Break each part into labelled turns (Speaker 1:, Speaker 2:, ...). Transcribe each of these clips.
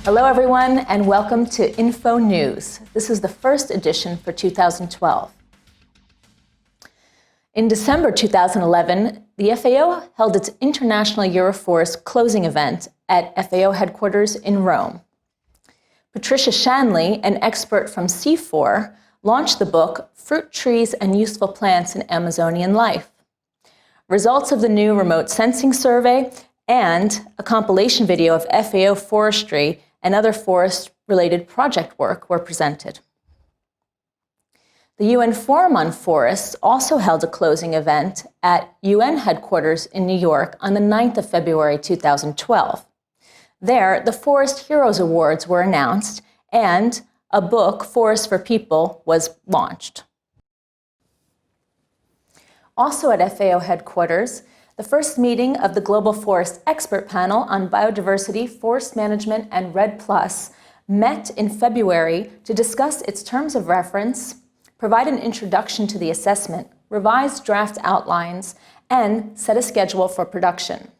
Speaker 1: Hello everyone, and welcome to InFO News. This is the first edition for 2012. In December 2011, the FAO held its International Euroforest closing event at FAO headquarters in Rome. Patricia Shanley, an expert from C4, launched the book Fruit, Trees, and Useful Plants in Amazonian Life. Results of the new remote sensing survey and a compilation video of FAO forestry and other forest-related project work were presented. The UN Forum on Forests also held a closing event at UN headquarters in New York on the 9th of February 2012. There, the Forest Heroes Awards were announced and a book, Forests for People, was launched. Also at FAO headquarters, the first meeting of the Global Forest Expert Panel on Biodiversity, Forest Management, and REDD+ met in February to discuss its terms of reference, provide an introduction to the assessment, revise draft outlines, and set a schedule for production.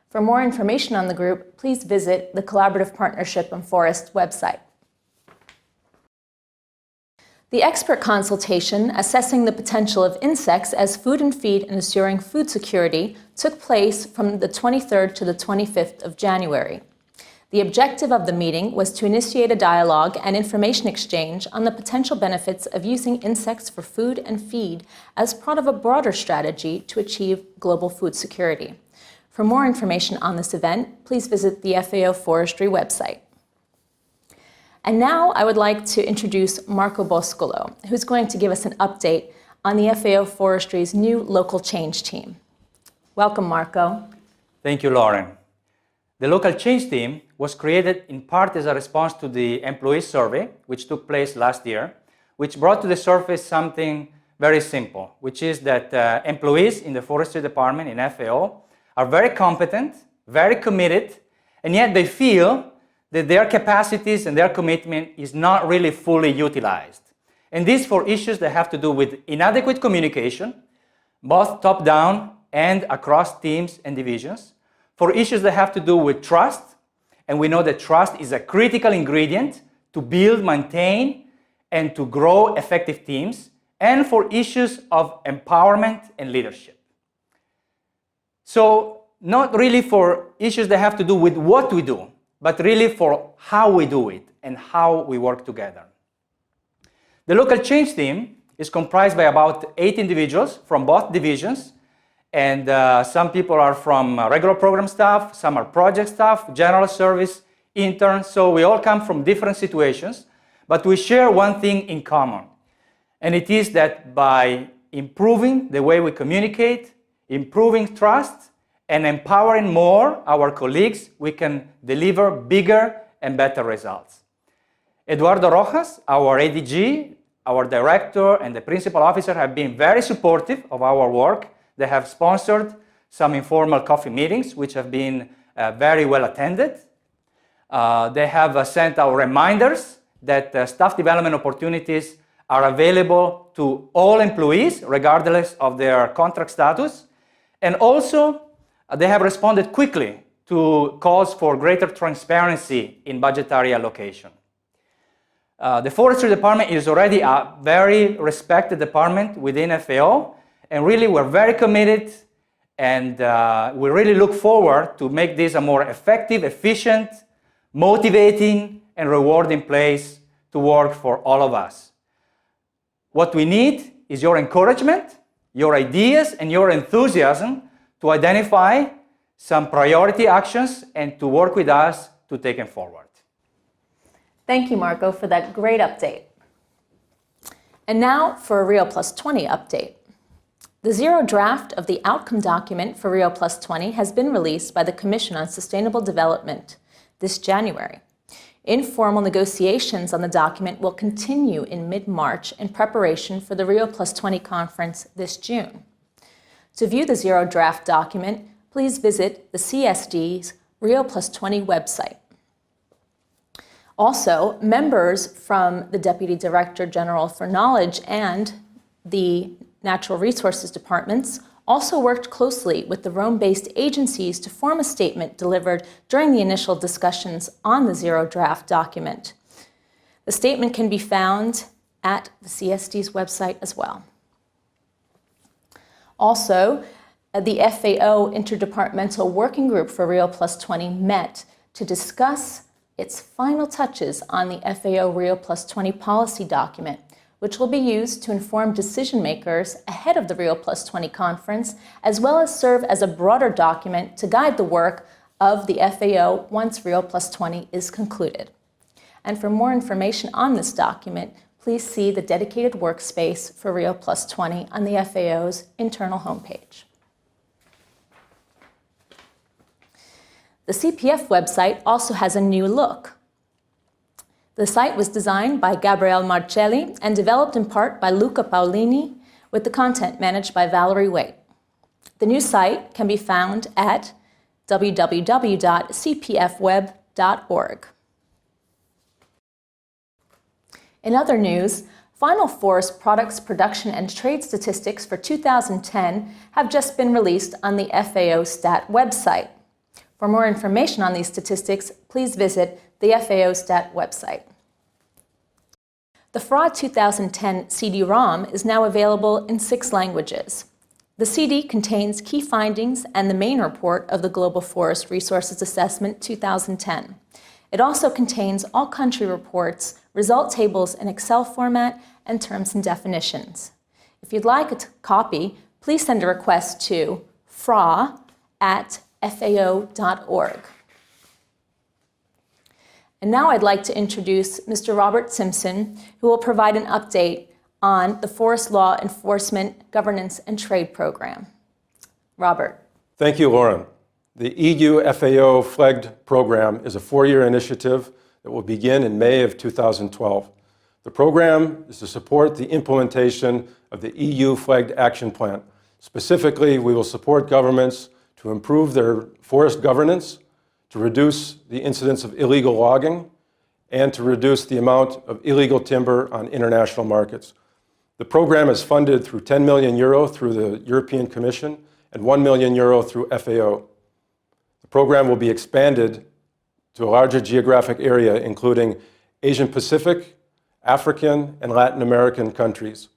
Speaker 1: For more information on the group, please visit the Collaborative Partnership on Forest website. The expert consultation assessing the potential of insects as food and feed and assuring food security took place from the 23rd to the 25th of January. The objective of the meeting was to initiate a dialogue and information exchange on the potential benefits of using insects for food and feed as part of a broader strategy to achieve global food security. For more information on this event, please visit the FAO Forestry website. And now I would like to introduce Marco Boscolo, who's going to give us an update on the FAO Forestry's new local change team. Welcome, Marco.
Speaker 2: Thank you, Lauren. The local change team was created in part as a response to the employee survey, which took place last year, which brought to the surface something very simple, which is that employees in the forestry department in FAO are very competent, very committed, and yet they feel that their capacities and their commitment is not really fully utilized. And this for issues that have to do with inadequate communication, both top-down and across teams and divisions, for issues that have to do with trust, and we know that trust is a critical ingredient to build, maintain, and to grow effective teams, and for issues of empowerment and leadership. So, not really for issues that have to do with what we do, but really for how we do it and how we work together. The local change team is comprised by about 8 individuals from both divisions, and some people are from regular program staff, some are project staff, general service, interns, so we all come from different situations, but we share one thing in common, and it is that by improving the way we communicate, improving trust, and empowering more our colleagues, we can deliver bigger and better results. Eduardo Rojas, our ADG, our director, and the principal officer have been very supportive of our work. They have sponsored some informal coffee meetings, which have been very well attended. They have sent out reminders that staff development opportunities are available to all employees, regardless of their contract status. And also, they have responded quickly to calls for greater transparency in budgetary allocation. The Forestry Department is already a very respected department within FAO, and really we're very committed, and we really look forward to make this a more effective, efficient, motivating, and rewarding place to work for all of us. What we need is your encouragement, your ideas, and your enthusiasm to identify some priority actions and to work with us to take them forward.
Speaker 1: Thank you, Marco, for that great update. And now for a Rio Plus 20 update. The zero draft of the outcome document for Rio Plus 20 has been released by the Commission on Sustainable Development this January. Informal negotiations on the document will continue in mid-March in preparation for the Rio Plus 20 conference this June. To view the zero draft document, please visit the CSD's Rio Plus 20 website. Also, members from the Deputy Director General for Knowledge and the Natural Resources Departments also worked closely with the Rome-based agencies to form a statement delivered during the initial discussions on the Zero Draft document. The statement can be found at the CSD's website as well. Also, the FAO Interdepartmental Working Group for Rio+20 met to discuss its final touches on the FAO Rio+20 policy document, which will be used to inform decision makers ahead of the Rio+20 conference, as well as serve as a broader document to guide the work of the FAO once Rio+20 is concluded. And for more information on this document, please see the dedicated workspace for Rio+20 on the FAO's internal homepage. The CPF website also has a new look. The site was designed by Gabriele Marcelli and developed in part by Luca Paolini, with the content managed by Valerie Waite. The new site can be found at www.cpfweb.org. In other news, final forest products production and trade statistics for 2010 have just been released on the FAO Stat website. For more information on these statistics, please visit the FAO Stat website. The FRA 2010 CD-ROM is now available in 6 languages. The CD contains key findings and the main report of the Global Forest Resources Assessment 2010. It also contains all country reports, result tables in Excel format, and terms and definitions. If you'd like a copy, please send a request to fra@fao.org. And now I'd like to introduce Mr. Robert Simpson, who will provide an update on the Forest Law Enforcement, Governance, and Trade Program. Robert.
Speaker 3: Thank you, Lauren. The EU FAO Flagged Program is a 4-year initiative that will begin in May of 2012. The program is to support the implementation of the EU Flagged Action Plan. Specifically, we will support governments to improve their forest governance, to reduce the incidence of illegal logging, and to reduce the amount of illegal timber on international markets. The program is funded through 10 million euro through the European Commission and 1 million euro through FAO. The program will be expanded to a larger geographic area, including Asian Pacific, African, and Latin American countries.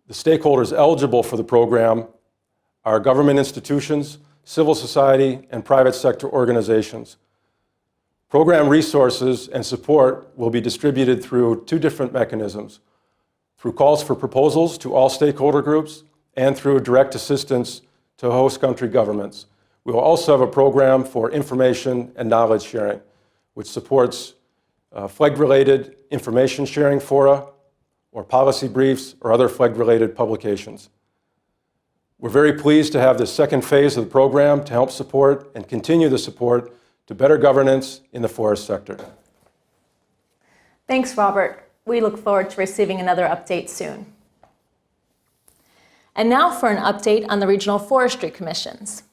Speaker 3: The stakeholders eligible for the program are government institutions, civil society, and private sector organizations. Program resources and support will be distributed through 2 different mechanisms: through calls for proposals to all stakeholder groups and through direct assistance to host country governments. We will also have a program for information and knowledge sharing, which supports flag-related information sharing fora or policy briefs or other flag-related publications. We're very pleased to have the second phase of the program to help support and continue the support to better governance in the forest sector.
Speaker 1: Thanks, Robert. We look forward to receiving another update soon. And now for an update on the regional forestry commissions.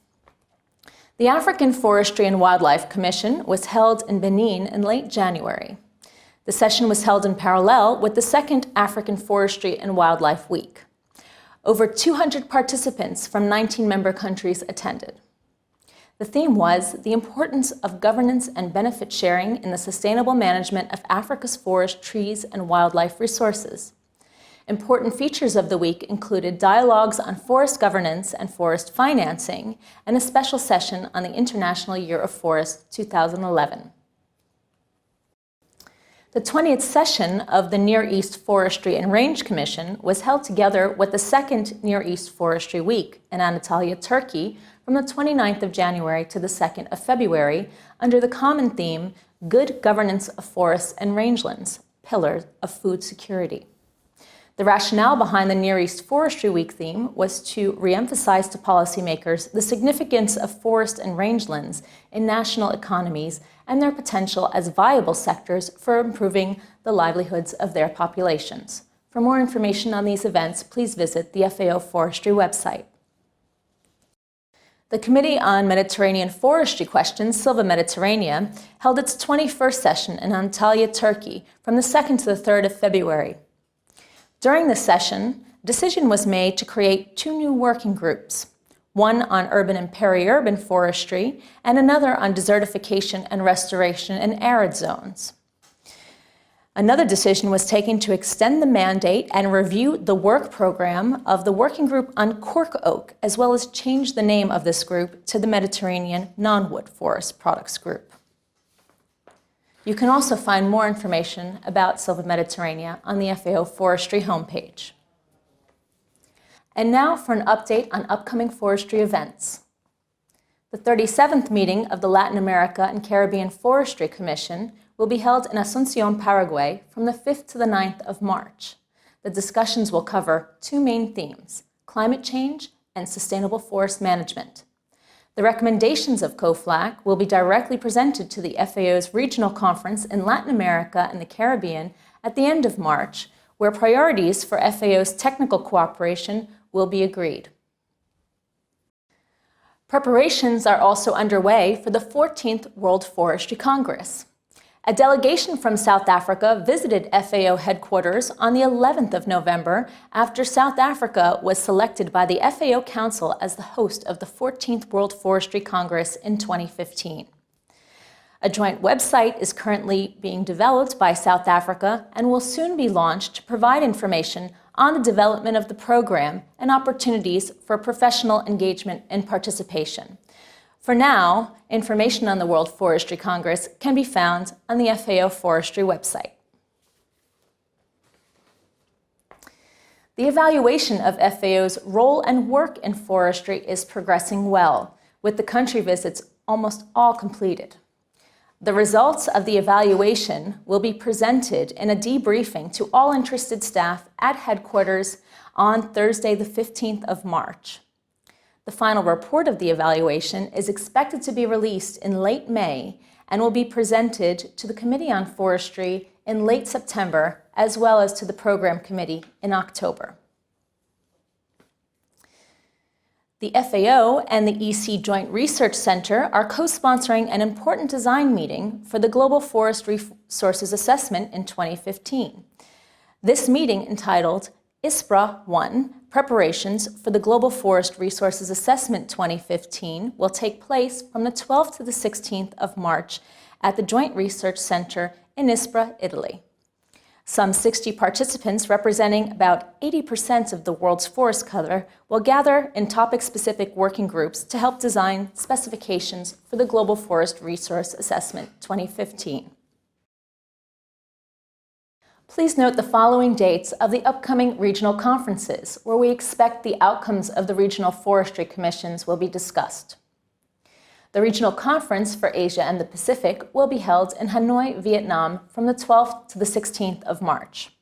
Speaker 1: The African Forestry and Wildlife Commission was held in Benin in late January. The session was held in parallel with the second African Forestry and Wildlife Week. Over 200 participants from 19 member countries attended. The theme was the importance of governance and benefit sharing in the sustainable management of Africa's forest, trees, and wildlife resources. Important features of the week included dialogues on forest governance and forest financing, and a special session on the International Year of Forest 2011. The 20th session of the Near East Forestry and Range Commission was held together with the second Near East Forestry Week in Antalya, Turkey, from the 29th of January to the 2nd of February, under the common theme, Good Governance of Forests and Rangelands, Pillars of Food Security. The rationale behind the Near East Forestry Week theme was to re-emphasize to policymakers the significance of forest and rangelands in national economies and their potential as viable sectors for improving the livelihoods of their populations. For more information on these events, please visit the FAO Forestry website. The Committee on Mediterranean Forestry Questions, Silva Mediterranea, held its 21st session in Antalya, Turkey, from the 2nd to the 3rd of February. During this session, decision was made to create two new working groups, one on urban and peri-urban forestry and another on desertification and restoration in arid zones. Another decision was taken to extend the mandate and review the work program of the working group on cork oak, as well as change the name of this group to the Mediterranean Non-Wood Forest Products Group. You can also find more information about Silva Mediterranea on the FAO Forestry homepage. And now for an update on upcoming forestry events. The 37th meeting of the Latin America and Caribbean Forestry Commission will be held in Asunción, Paraguay from the 5th to the 9th of March. The discussions will cover two main themes: climate change and sustainable forest management. The recommendations of COFLAC will be directly presented to the FAO's regional conference in Latin America and the Caribbean at the end of March, where priorities for FAO's technical cooperation will be agreed. Preparations are also underway for the 14th World Forestry Congress. A delegation from South Africa visited FAO headquarters on the 11th of November after South Africa was selected by the FAO Council as the host of the 14th World Forestry Congress in 2015. A joint website is currently being developed by South Africa and will soon be launched to provide information on the development of the program and opportunities for professional engagement and participation. For now, information on the World Forestry Congress can be found on the FAO Forestry website. The evaluation of FAO's role and work in forestry is progressing well, with the country visits almost all completed. The results of the evaluation will be presented in a debriefing to all interested staff at headquarters on Thursday, the 15th of March. The final report of the evaluation is expected to be released in late May and will be presented to the Committee on Forestry in late September, as well as to the Program Committee in October. The FAO and the EC Joint Research Center are co-sponsoring an important design meeting for the Global Forest Resources Assessment in 2015. This meeting, entitled ISPRA 1, Preparations for the Global Forest Resources Assessment 2015, will take place from the 12th to the 16th of March at the Joint Research Center in Ispra, Italy. Some 60 participants, representing about 80% of the world's forest cover, will gather in topic-specific working groups to help design specifications for the Global Forest Resource Assessment 2015. Please note the following dates of the upcoming regional conferences, where we expect the outcomes of the regional forestry commissions will be discussed. The Regional Conference for Asia and the Pacific will be held in Hanoi, Vietnam from the 12th to the 16th of March.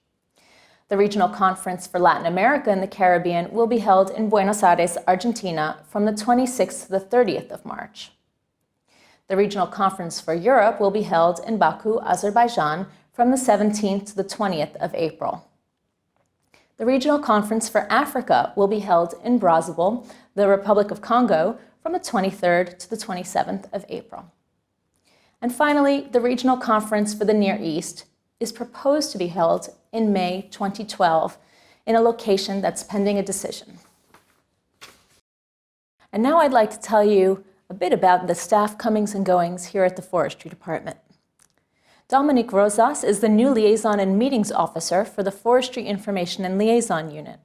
Speaker 1: The Regional Conference for Latin America and the Caribbean will be held in Buenos Aires, Argentina from the 26th to the 30th of March. The Regional Conference for Europe will be held in Baku, Azerbaijan from the 17th to the 20th of April. The Regional Conference for Africa will be held in Brazzaville, the Republic of Congo, from the 23rd to the 27th of April. And finally, the Regional Conference for the Near East is proposed to be held in May 2012 in a location that's pending a decision. And now I'd like to tell you a bit about the staff comings and goings here at the Forestry Department. Dominique Rosas is the new Liaison and Meetings Officer for the Forestry Information and Liaison Unit.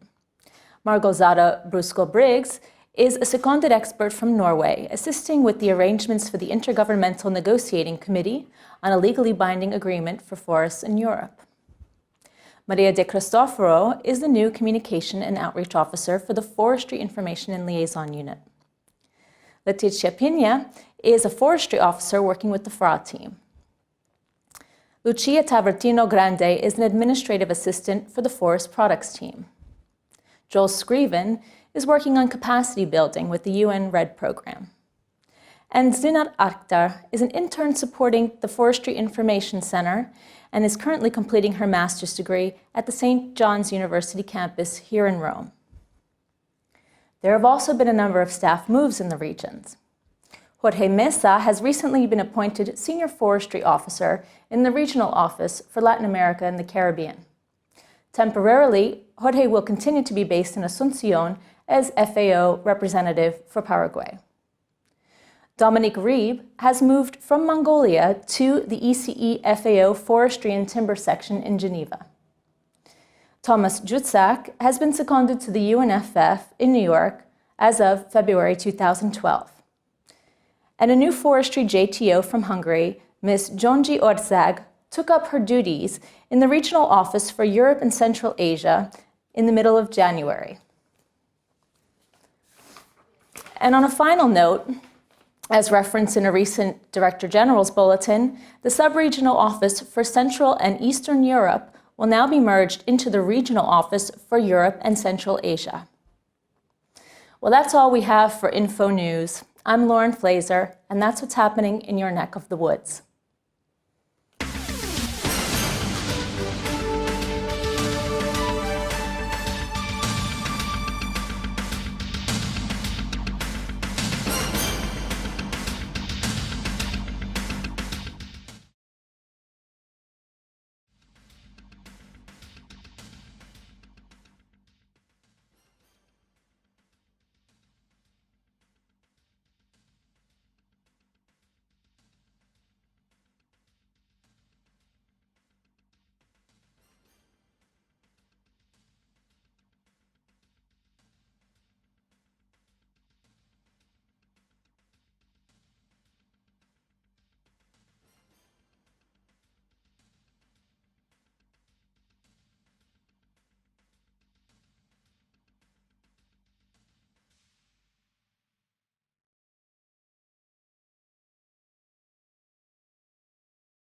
Speaker 1: Margosada Brusco-Briggs is a seconded expert from Norway, assisting with the arrangements for the Intergovernmental Negotiating Committee on a legally binding agreement for forests in Europe. Maria de Cristoforo is the new Communication and Outreach Officer for the Forestry Information and Liaison Unit. Leticia Pina is a Forestry Officer working with the FRA team. Lucia Tavertino Grande is an Administrative Assistant for the Forest Products team. Joel Scriven is working on capacity building with the UN RED program. And Zinat Akhtar is an intern supporting the Forestry Information Center and is currently completing her master's degree at the St. John's University campus here in Rome. There have also been a number of staff moves in the regions. Jorge Mesa has recently been appointed Senior Forestry Officer in the Regional Office for Latin America and the Caribbean. Temporarily, Jorge will continue to be based in Asunción as FAO representative for Paraguay. Dominique Rieb has moved from Mongolia to the ECE FAO Forestry and Timber section in Geneva. Thomas Jutzak has been seconded to the UNFF in New York as of February 2012. And a new forestry JTO from Hungary, Ms. Gyongyi Orzag, took up her duties in the Regional Office for Europe and Central Asia in the middle of January. And on a final note, as referenced in a recent Director General's bulletin, the Sub-Regional Office for Central and Eastern Europe will now be merged into the Regional Office for Europe and Central Asia. Well, that's all we have for InFO News. I'm Lauren Flaser, and that's what's happening in your neck of the woods.